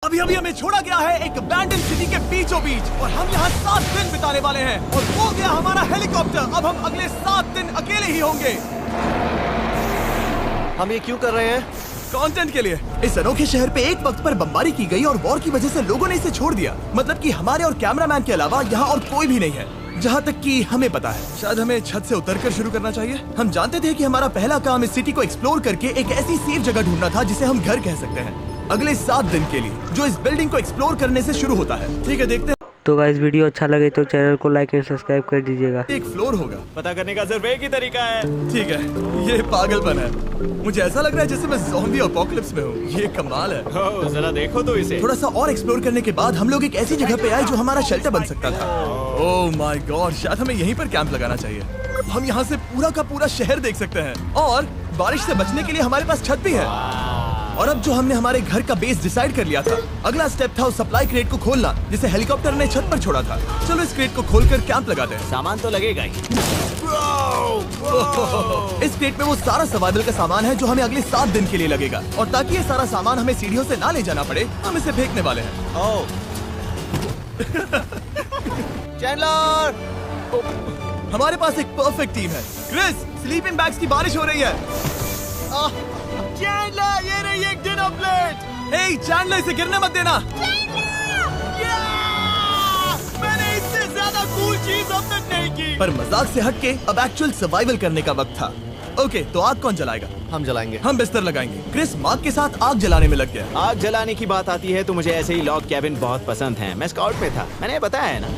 अभी अभी हमें छोड़ा गया है एक अबैंडन सिटी के बीचों बीच और हम यहाँ 7 दिन बिताने वाले हैं और वो गया हमारा हेलीकॉप्टर। अब हम अगले 7 दिन अकेले ही होंगे। हम ये क्यों कर रहे हैं? कंटेंट के लिए। इस अनोखे शहर पे एक वक्त पर बमबारी की गई और वॉर की वजह से लोगों ने इसे छोड़ दिया। मतलब कि हमारे और कैमरामैन के अलावा यहाँ और कोई भी नहीं है, जहाँ तक कि हमें पता है। शायद हमें छत से उतरकर शुरू करना चाहिए। हम जानते थे कि हमारा पहला काम इस सिटी को एक्सप्लोर करके एक ऐसी सेफ जगह ढूंढना था जिसे हम घर कह सकते हैं, अगले 7 दिन के लिए, जो इस बिल्डिंग को एक्सप्लोर करने से शुरू होता है। ठीक है, देखते हैं। तो गाइस वीडियो अच्छा लगे तो चैनल को लाइक एंड सब्सक्राइब कर दीजिएगा। एक फ्लोर होगा, पता करने का सिर्फ एक ही तरीका है। ठीक है, ये पागलपन है। मुझे ऐसा लग रहा है जैसे मैं ज़ॉम्बी अपोकलिप्स में हूँ। ये कमाल है। ओह, जरा देखो तो इसे। थोड़ा सा और एक्सप्लोर करने के बाद हम लोग एक ऐसी जगह पे आए जो हमारा शेल्टर बन सकता था। ओह माय गॉड, शायद हमें यहीं पर कैंप लगाना चाहिए। हम यहाँ से पूरा का पूरा शहर देख सकते हैं और बारिश से बचने के लिए हमारे पास छत भी है। और अब जो हमने हमारे घर का बेस डिसाइड कर लिया था, अगला स्टेप था उस सप्लाई क्रेट को खोलना जिसे हेलीकॉप्टर ने छत पर छोड़ा था। चलो इस क्रेट को खोलकर कैंप लगाते हैं। सामान तो लगेगा ही। इस क्रेट में वो सारा सर्वाइवल का सामान है जो हमें अगले 7 दिन के लिए लगेगा। और ताकि ये सारा सामान हमें सीढ़ियों से ना ले जाना पड़े, हम इसे फेंकने वाले हैं। ओह, चैंडलर! हमारे पास एक परफेक्ट टीम है। क्रिस, स्लीपिंग बैग्स की बारिश हो रही है। चैंडलर, ये रही एक डिनर प्लेट। हे चैंडलर, इसे गिरने मत देना। मैंने इससे ज्यादा कूल चीज अब तक नहीं की। पर मजाक से हटके अब एक्चुअल सर्वाइवल करने का वक्त था। ओके, तो आग कौन जलाएगा? हम जलाएंगे। हम बिस्तर लगाएंगे। क्रिस मार्क के साथ आग जलाने में लग गया। आग जलाने की बात आती है तो मुझे ऐसे ही लॉग कैबिन बहुत पसंद हैं। मैं स्काउट में था, मैंने बताया है ना।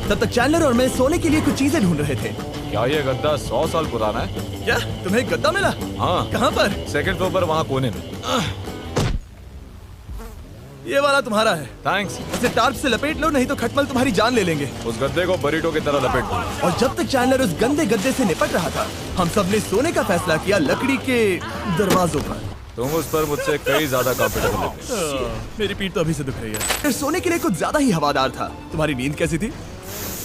तब तक चैंडलर और मैं सोने के लिए कुछ चीजें ढूंढ रहे थे। क्या ये गद्दा 100 साल पुराना है? क्या तुम्हें गद्दा मिला? हाँ। कहाँ पर? सेकंड फ्लोर पर, वहाँ कोने में। ये वाला तुम्हारा है। थैंक्स। इसे टार्प से लपेट लो, नहीं तो खटमल तुम्हारी जान ले लेंगे। उस गद्दे को बरीटो की तरह लपेट दो। और जब तक चैंडलर उस गंदे गद्दे से निपट रहा था, हम सब ने सोने का फैसला किया लकड़ी के दरवाजों पर। तुम उस पर मुझसे कई ज्यादा कंफर्टेबल लगते। मेरी पीठ तो अभी से दुख रही है। फिर सोने के लिए कुछ ज्यादा ही हवादार था। तुम्हारी नींद कैसी थी?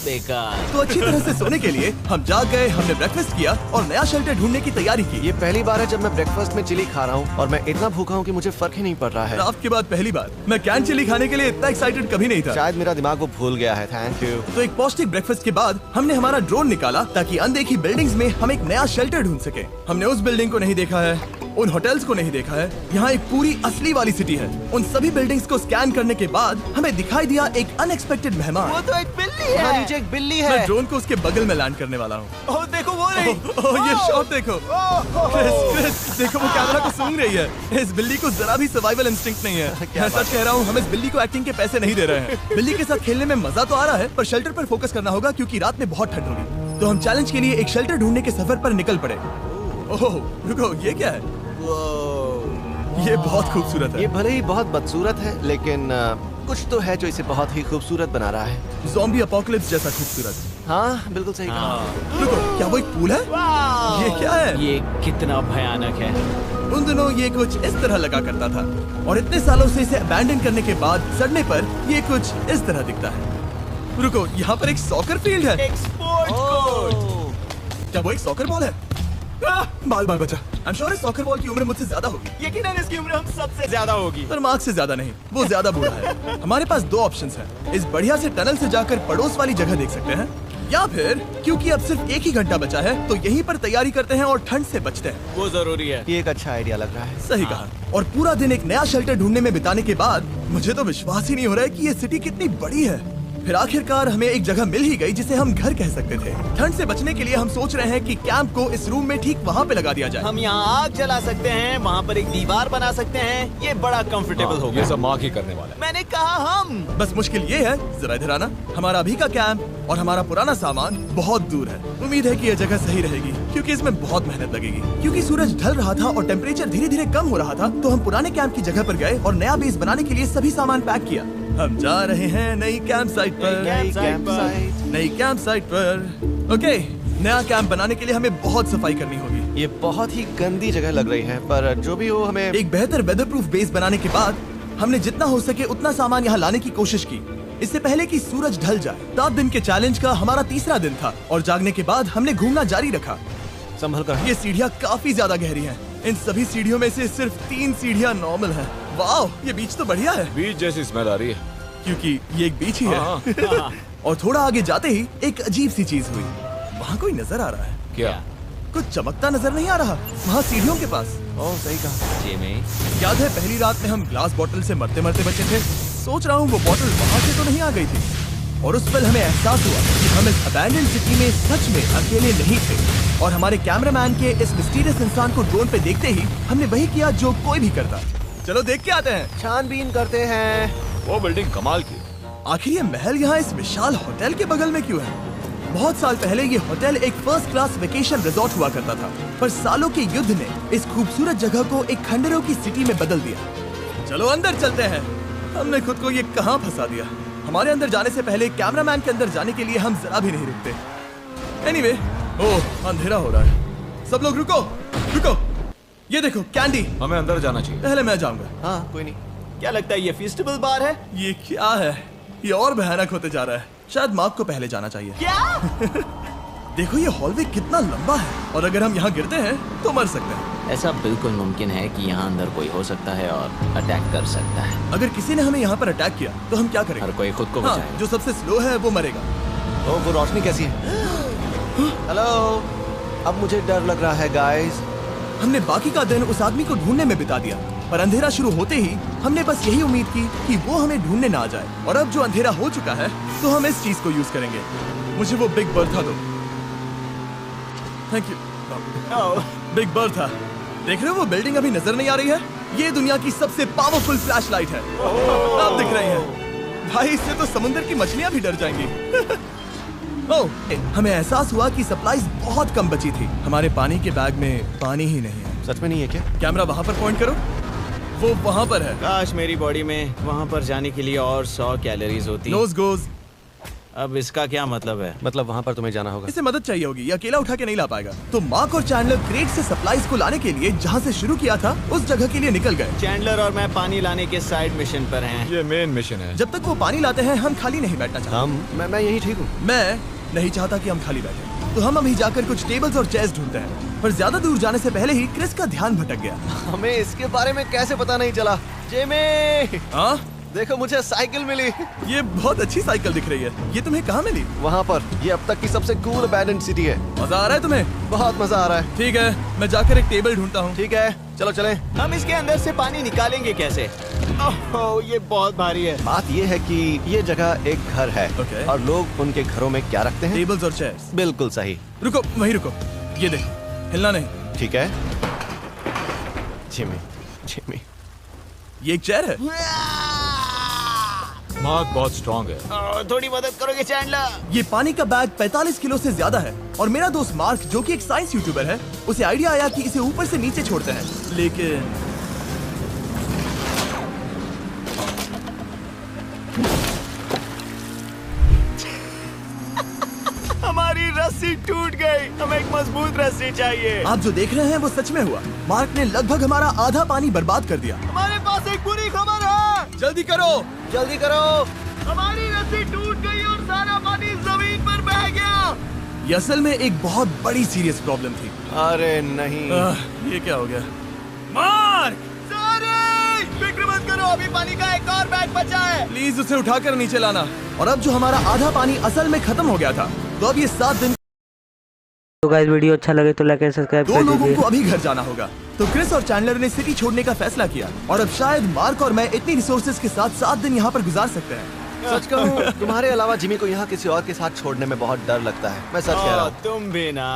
बेकार। तो अच्छी तरह से सोने के लिए हम जाग गए। हमने ब्रेकफास्ट किया और नया शेल्टर ढूंढने की तैयारी की। ये पहली बार है जब मैं ब्रेकफास्ट में चिली खा रहा हूँ और मैं इतना भूखा हूँ कि मुझे फर्क ही नहीं पड़ रहा है। रात के बाद पहली बार। मैं कैन चिली खाने के लिए इतना एक्साइटेड कभी नहीं था। शायद मेरा दिमाग वो भूल गया है। Thank you. तो एक पौष्टिक ब्रेकफास्ट के बाद हमने हमारा ड्रोन निकाला ताकि अनदेखी बिल्डिंग्स में हम एक नया शेल्टर ढूंढ सके। हमने उस बिल्डिंग को नहीं देखा है, उन होटल्स को नहीं देखा है। यहाँ एक पूरी असली वाली सिटी है। उन सभी बिल्डिंग्स को स्कैन करने के बाद हमें दिखाई दिया एक अनएक्सपेक्टेड मेहमान। वो तो एक बिल्ली यहाँ है। नीचे एक बिल्ली मैं है। ड्रोन को उसके बगल में लैंड करने वाला हूँ। ओह, देखो वो रही। ये शॉट देखो। क्रिस, देखो वो कैमरा को सूंघ रही है। इस बिल्ली को जरा भी सर्वाइवल इंस्टिंक्ट नहीं है। मैं सच कह रहा हूँ, हम इस बिल्ली को एक्टिंग के पैसे नहीं दे रहे हैं। बिल्ली के साथ खेलने में मजा तो आ रहा है, पर शेल्टर पर फोकस करना होगा क्योंकि रात में बहुत ठंड होगी। तो हम चैलेंज के लिए एक शेल्टर ढूंढने के सफर पर निकल पड़े। ओह रुको, ये क्या है? ये बहुत खूबसूरत है। ये भले ही बहुत बदसूरत है, लेकिन कुछ तो है जो इसे बहुत ही खूबसूरत बना रहा है। ज़ॉम्बी अपोकलिप्स जैसा खूबसूरत। हाँ, बिल्कुल सही कहा। रुको, क्या वो एक पूल है? वाह! ये क्या है? ये कितना भयानक है। उन दिनों ये कुछ इस तरह लगा करता था और इतने सालों से इसे अबैंडन करने के बाद सड़ने पर ये कुछ इस तरह दिखता है। रुको, यहाँ पर एक सॉकर फील्ड है। एक स्पोर्ट्स कोर्ट। क्या वो एक सॉकर बॉल है? बाल बाल बचा। आई एम श्योर इस सॉकर बॉल की उम्र मुझसे ज्यादा होगी। यकीनन इसकी उम्र हम सबसे ज्यादा होगी। पर मार्क से ज्यादा नहीं, वो ज्यादा बूढ़ा है। हमारे पास 2 ऑप्शंस हैं। इस बढ़िया से टनल से जाकर पड़ोस वाली जगह देख सकते हैं, या फिर क्योंकि अब सिर्फ 1 ही घंटा बचा है तो यहीं पर तैयारी करते हैं और ठंड से बचते हैं। वो जरूरी है। ये एक अच्छा आइडिया लग रहा है। सही कहा। और पूरा दिन एक नया शेल्टर ढूंढने में बिताने के बाद मुझे तो विश्वास ही नहीं हो रहा है कि ये सिटी कितनी बड़ी है। फिर आखिरकार हमें एक जगह मिल ही गई जिसे हम घर कह सकते थे। ठंड से बचने के लिए हम सोच रहे हैं कि कैंप को इस रूम में ठीक वहाँ पे लगा दिया जाए। हम यहाँ आग जला सकते हैं, वहाँ पर एक दीवार बना सकते हैं। ये बड़ा कंफर्टेबल हाँ, होगा। ये सब माँ ही करने वाला है। मैंने कहा हम। बस मुश्किल ये है, जरा इधर आना। हमारा अभी का कैंप और हमारा पुराना सामान बहुत दूर है। उम्मीद है कि यह जगह सही रहेगी क्योंकि इसमें बहुत मेहनत लगेगी। क्योंकि सूरज ढल रहा था और टेम्परेचर धीरे धीरे कम हो रहा था, तो हम पुराने कैंप की जगह पर गए और नया बेस बनाने के लिए सभी सामान पैक किया। हम जा रहे हैं नई कैंप साइट पर। नई कैंप साइट पर। ओके, नया कैंप बनाने के लिए हमें बहुत सफाई करनी होगी। ये बहुत ही गंदी जगह लग रही है, पर जो भी हो हमें एक बेहतर वेदरप्रूफ बेस बनाने के बाद हमने जितना हो सके उतना सामान यहाँ लाने की कोशिश की, इससे पहले कि सूरज ढल जाए। 7 दिन के चैलेंज का हमारा 3रा दिन था और जागने के बाद हमने घूमना जारी रखा। संभल कर। ये सीढ़ियाँ काफी ज्यादा गहरी हैं। इन सभी सीढ़ियों में से सिर्फ 3 सीढ़ियाँ नॉर्मल हैं। वाह, ये बीच तो बढ़िया है बीच जैसी स्मेल आ रही है। क्योंकि ये एक बीच ही है। हाँ। और थोड़ा आगे जाते ही एक अजीब सी चीज हुई। वहाँ कोई नजर आ रहा है। क्या? कुछ चमकता नजर नहीं आ रहा वहाँ सीढ़ियों के पास। ओह सही कहा। जिमी, याद है पहली रात में हम ग्लास बॉटल से मरते मरते बचे थे? सोच रहा हूँ वो बॉटल वहाँ से तो नहीं आ गई थी। और उस पल हमें एहसास हुआ कि हम इस अबैंडन सिटी में सच में अकेले नहीं थे। और हमारे कैमरामैन के इस मिस्टीरियस इंसान को ड्रोन पे देखते ही हमने वही किया जो कोई भी करता। चलो देख के आते हैं। छानबीन करते हैं। वो बिल्डिंग कमाल की। आखिर ये महल यहाँ इस विशाल होटल के बगल में क्यों है? बहुत साल पहले ये होटल एक फर्स्ट क्लास वेकेशन रिजॉर्ट हुआ करता था, पर सालों के युद्ध ने इस खूबसूरत जगह को एक खंडरों की सिटी में बदल दिया। चलो अंदर चलते हैं। हमने खुद को ये कहाँ फंसा दिया। हमारे अंदर जाने से पहले कैमरामैन के अंदर जाने के लिए हम जरा भी नहीं रुकते। एनीवे, ओह अंधेरा हो रहा है। सब लोग रुको रुको, ये देखो कैंडी। हमें अंदर जाना चाहिए। पहले मैं जाऊंगा। हाँ कोई नहीं। क्या लगता है ये फेस्टिवल बार है? ये क्या है? ये और भयानक होते जा रहा है। शायद मार्क को पहले जाना चाहिए। क्या? देखो ये हॉलवे कितना लंबा है और अगर हम यहाँ गिरते हैं तो मर सकते हैं। ऐसा बिल्कुल मुमकिन है कि यहाँ अंदर कोई हो सकता है और अटैक कर सकता है। अगर किसी ने हमें यहाँ पर अटैक किया तो हम क्या करेंगे? हर कोई खुद को हाँ, बचाएगा। जो सबसे स्लो है वो मरेगा। ओह वो रोशनी कैसी है? हेलो, अब मुझे डर लग रहा है गाइस। हमने बाकी का दिन उस आदमी को ढूंढने में बिता दिया, पर अंधेरा शुरू होते ही हमने बस यही उम्मीद की कि वो हमें ढूंढने ना आ जाए। और अब जो अंधेरा हो चुका है तो हम इस चीज को यूज करेंगे। मुझे वो बिग बर्था दो। Thank you. Big Bertha. देख रहे हो वो बिल्डिंग अभी नजर नहीं आ रही है? ये दुनिया की सबसे पावरफुल फ्लैशलाइट है। अब दिख रही है। भाई इससे तो समुद्र की मछलियां भी डर जाएंगी। ओह, हमें एहसास हुआ कि सप्लाईज बहुत कम बची थी। हमारे पानी के बैग में पानी ही नहीं है। सच में नहीं है क्या? कैमरा वहाँ पर पॉइंट करो। वो वहाँ पर है। काश मेरी बॉडी में वहाँ पर जाने के लिए और 100 कैलोरीज होती। नोज गोज। अब इसका क्या मतलब है? मतलब वहाँ पर तुम्हें जाना होगा। इसे मदद चाहिए होगी, ये अकेला उठा के नहीं ला पाएगा। तो मार्क और चैंडलर क्रेट से सप्लाईज को लाने के लिए जहाँ से शुरू किया था उस जगह के लिए निकल गए। चैंडलर और मैं पानी लाने के साइड मिशन पर हैं। ये मेन मिशन है। जब तक वो पानी लाते हैं हम खाली नहीं बैठना चाहते। मैं यही ठीक हूँ। मैं नहीं चाहता कि हम खाली बैठे, तो हम अभी जाकर कुछ टेबल्स और चेयर्स ढूंढते हैं। पर ज्यादा दूर जाने से पहले ही क्रिस का ध्यान भटक गया। हमें इसके बारे में कैसे पता नहीं चला? जेमी, हाँ, देखो मुझे साइकिल मिली। ये बहुत अच्छी साइकिल दिख रही है। ये तुम्हें कहाँ मिली? वहाँ पर। ये अब तक की सबसे कूल अबैंडन्ड सिटी है। मजा आ रहा है तुम्हें? बहुत मजा आ रहा है। ठीक है, मैं जाकर एक टेबल ढूंढता हूँ। ठीक है, चलो चलें। हम इसके अंदर से पानी निकालेंगे कैसे? ओह, ये बहुत भारी है। बात ये है कि ये जगह एक घर है। Okay. और लोग उनके घरों में क्या रखते हैं? टेबल्स और चेयर्स। बिल्कुल सही। रुको, वहीं रुको। ये देखो, हिलना नहीं। ठीक है। जिमी, ये एक चेयर है। मार्क बहुत स्ट्रांग है। थोड़ी मदद करोगे चैंडलर? ये पानी का बैग 45 किलो से ज्यादा है और मेरा दोस्त मार्क जो कि एक साइंस यूट्यूबर है, उसे आइडिया आया कि इसे ऊपर से नीचे छोड़ते हैं। लेकिन हमारी रस्सी टूट गई। हमें एक मजबूत रस्सी चाहिए। आप जो देख रहे हैं वो सच में हुआ। मार्क ने लगभग हमारा आधा पानी बर्बाद कर दिया। हमारे पास एक बुरी खबर है। जल्दी करो। जल्दी करो। हमारी रस्सी टूट गई और सारा पानी जमीन पर बह गया। ये असल में एक बहुत बड़ी सीरियस प्रॉब्लम थी। अरे नहीं। ये क्या हो गया? मार्क, फिक्र मत करो, अभी पानी का एक और बैग बचा है। प्लीज उसे उठाकर नीचे लाना। और अब जो हमारा आधा पानी असल में खत्म हो गया था, तो अब ये 7 दिन तो गाइस वीडियो अच्छा लगे तो लाइक एंड सब्सक्राइब 2 कर लोगों दीजिए। को अभी घर जाना होगा। तो क्रिस और चैंडलर ने सिटी छोड़ने का फैसला किया और अब शायद मार्क और मैं इतनी रिसोर्सेज के साथ 7 दिन यहाँ पर गुजार सकते हैं। सच कहूँ, तुम्हारे अलावा जिमी को यहाँ किसी और के साथ छोड़ने में बहुत डर लगता है। मैं सच कह रहा हूँ। तुम भी ना।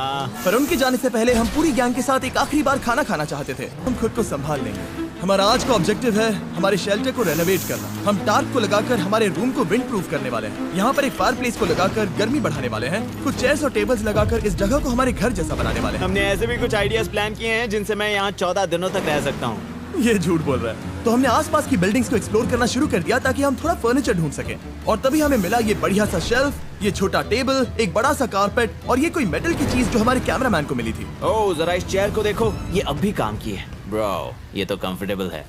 पर उनके जाने से पहले हम पूरी गैंग के साथ एक आखिरी बार खाना खाना चाहते थे। हम खुद को संभाल लेंगे। हमारा आज का ऑब्जेक्टिव है हमारे शेल्टर को रेनोवेट करना। हम टार्प को लगाकर हमारे रूम को विंड प्रूफ करने वाले हैं। यहाँ पर एक फायर प्लेस को लगाकर गर्मी बढ़ाने वाले हैं। कुछ चेयर्स और टेबल्स लगाकर इस जगह को हमारे घर जैसा बनाने वाले हैं। हमने ऐसे भी कुछ आइडियाज प्लान किए हैं जिनसे मैं यहाँ 14 दिनों तक रह सकता हूँ। ये झूठ बोल रहा है। तो हमने आसपास की बिल्डिंग्स को एक्सप्लोर करना शुरू कर दिया ताकि हम थोड़ा फर्नीचर ढूंढ सकें। और तभी हमें मिला ये बढ़िया सा शेल्फ, ये छोटा टेबल, एक बड़ा सा कारपेट और ये कोई मेटल की चीज जो हमारे कैमरामैन को मिली थी। ओह, जरा इस चेयर को देखो, ये अब भी काम की है। ब्रो, ये तो कंफर्टेबल है।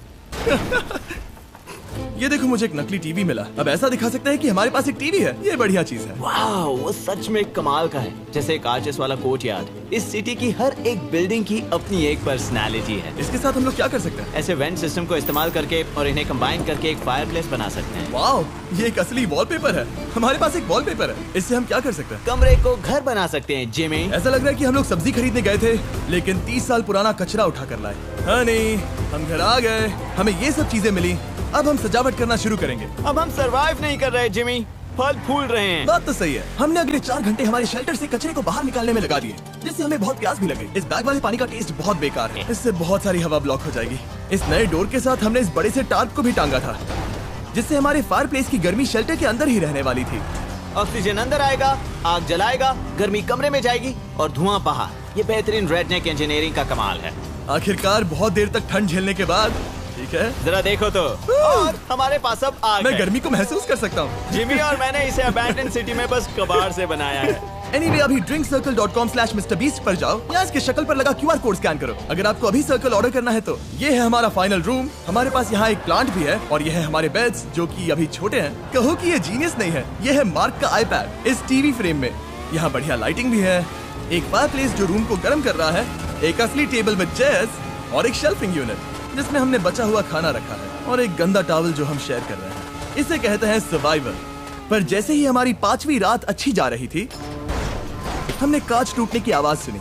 ये देखो मुझे एक नकली टीवी मिला। अब ऐसा दिखा सकते हैं कि हमारे पास एक टीवी है। ये बढ़िया चीज है। वाह, वो सच में कमाल का है। जैसे एक आर्टिस्ट वाला कोर्ट यार्ड। इस सिटी की हर एक बिल्डिंग की अपनी एक पर्सनालिटी है। इसके साथ हम लोग क्या कर सकते हैं? ऐसे वेंट सिस्टम को इस्तेमाल करके और इन्हें कंबाइन करके एक फायरप्लेस बना सकते हैं। वाओ, ये एक असली वॉलपेपर है। हमारे पास एक वॉलपेपर है। इससे हम क्या कर सकते हैं? कमरे को घर बना सकते हैं जिमी। ऐसा लग रहा है कि हम लोग सब्जी खरीदने गए थे, लेकिन 30 साल पुराना कचरा उठा कर लाए। हाँ नहीं, हम घर आ गए, हमें ये सब चीजें मिली। अब हम सजावट करना शुरू करेंगे। अब हम सरवाइव नहीं कर रहे जिमी, फल फूल रहे हैं। बात तो सही है। हमने अगले 4 घंटे हमारे शेल्टर से कचरे को बाहर निकालने में लगा दिए, जिससे हमें बहुत प्यास भी लगी। इस बैग वाले पानी का टेस्ट बहुत बेकार है। इससे बहुत सारी हवा ब्लॉक हो जाएगी। इस नए डोर के साथ हमने इस बड़े से टार्प को भी टांगा था, जिससे हमारे फायर प्लेस की गर्मी शेल्टर के अंदर ही रहने वाली थी। ऑक्सीजन अंदर आएगा, आग जलाएगा, गर्मी कमरे में जाएगी और धुआं बाहर। ये बेहतरीन रेडनेक इंजीनियरिंग का कमाल है। आखिरकार बहुत देर तक ठंड झेलने के बाद, ठीक है, जरा देखो तो, और हमारे पास अब आग मैं है। गर्मी को महसूस कर सकता हूँ। जिमी और मैंने इसे अबैंडन सिटी में बस कबाड़ से बनाया है। Anyway, अभी drinkcircle.com/MrBeast पर जाओ या इसके शक्ल पर लगा QR कोड स्कैन करो। अगर आपको अभी सर्कल ऑर्डर करना है तो ये है हमारा फाइनल रूम। हमारे पास यहाँ एक प्लांट भी है और ये है हमारे बेड्स, जो कि अभी छोटे हैं। कहो कि ये जीनियस नहीं है। ये है मार्क का आईपैड इस टीवी फ्रेम में। यहाँ बढ़िया लाइटिंग भी है, एक फायरप्लेस जो रूम को गर्म कर रहा है, एक असली टेबल विद चेयर्स और एक शेल्फिंग यूनिट जिसमें हमने बचा हुआ खाना रखा है, और एक गंदा टॉवल जो हम शेयर कर रहे हैं। इसे कहते हैं सर्वाइवल। पर जैसे ही हमारी 5वीं रात अच्छी जा रही थी, हमने कांच टूटने की आवाज सुनी।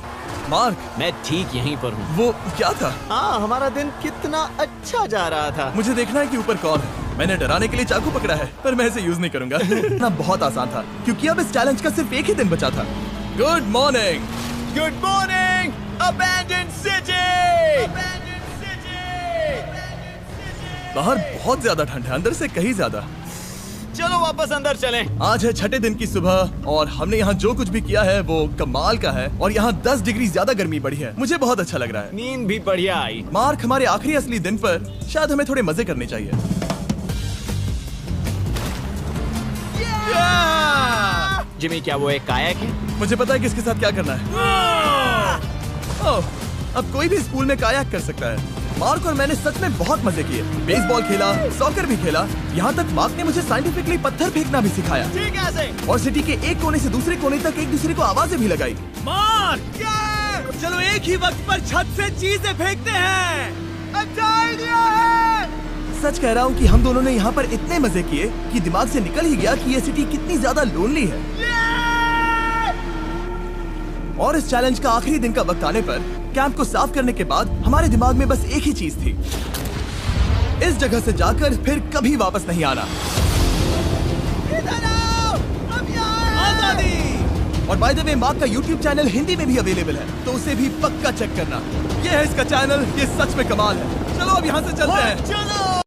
मार्क, मैं ठीक यहीं पर हूँ। वो क्या था? हाँ, हमारा दिन कितना अच्छा जा रहा था। मुझे देखना है कि ऊपर कौन है। मैंने डराने के लिए चाकू पकड़ा है, पर मैं इसे यूज नहीं करूंगा। ना बहुत आसान था, क्योंकि अब इस चैलेंज का सिर्फ एक ही दिन बचा था। Good morning. Good morning, abandon city. बाहर बहुत ज्यादा ठंड है, अंदर से कहीं ज्यादा। चलो वापस अंदर चलें। आज है 6ठे दिन की सुबह और हमने यहाँ जो कुछ भी किया है वो कमाल का है, और यहाँ 10 डिग्री ज्यादा गर्मी बढ़ी है। मुझे बहुत अच्छा लग रहा है। नींद भी बढ़िया आई। मार्क, हमारे आखिरी असली दिन पर शायद हमें थोड़े मजे करने चाहिए। जिमी, क्या वो एक कायाक है? मुझे पता है कि इसके साथ क्या करना है। ओह, अब कोई भी इस पूल में कायाक कर सकता है। मार्क और मैंने सच में बहुत मजे किए। बेसबॉल खेला, सॉकर भी खेला, यहाँ तक मार्क ने मुझे साइंटिफिकली पत्थर फेंकना भी सिखाया। ठीक है। और सिटी के एक कोने से दूसरे कोने तक एक दूसरे को आवाजें भी लगाई। मार्क, चलो एक ही वक्त पर छत से चीजें फेंकते हैं। अच्छा आइडिया है। सच कह रहा हूँ कि हम दोनों ने यहाँ पर इतने मजे किए कि दिमाग से निकल ही गया कि ये सिटी कितनी ज्यादा लोनली है। और इस चैलेंज का आखिरी दिन का वक्त आने पर कैंप को साफ करने के बाद हमारे दिमाग में बस एक ही चीज थी, इस जगह से जाकर फिर कभी वापस नहीं आना। आजादी। और बाय द वे, मार्क का YouTube चैनल हिंदी में भी अवेलेबल है, तो उसे भी पक्का चेक करना। ये है इसका चैनल, ये सच में कमाल है। चलो अब यहाँ से चलते हैं। चलो।